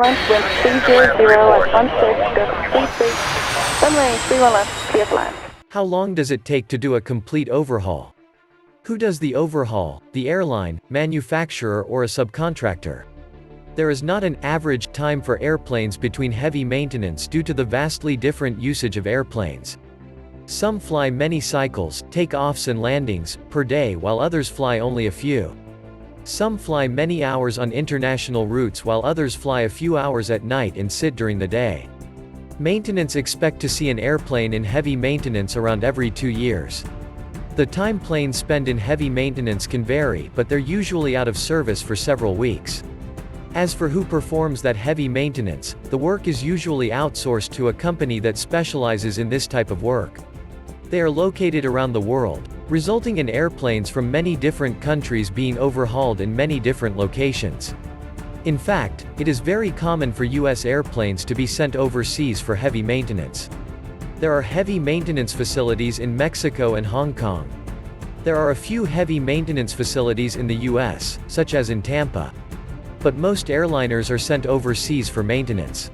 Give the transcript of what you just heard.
Wind 300 at 16, runway 31 left, clear flight. How long does it take to do a complete overhaul? Who does the overhaul, the airline, manufacturer or a subcontractor? There is not an average time for airplanes between heavy maintenance due to the vastly different usage of airplanes. Some fly many cycles, takeoffs and landings, per day while others fly only a few. Some fly many hours on international routes while others fly a few hours at night and sit during the day. Maintenance expect to see an airplane in heavy maintenance around every 2 years. The time planes spend in heavy maintenance can vary, but they're usually out of service for several weeks. As for who performs that heavy maintenance, the work is usually outsourced to a company that specializes in this type of work. They are located around the world, resulting in airplanes from many different countries being overhauled in many different locations. In fact, it is very common for U.S. airplanes to be sent overseas for heavy maintenance. There are heavy maintenance facilities in Mexico and Hong Kong. There are a few heavy maintenance facilities in the U.S., such as in Tampa. But most airliners are sent overseas for maintenance.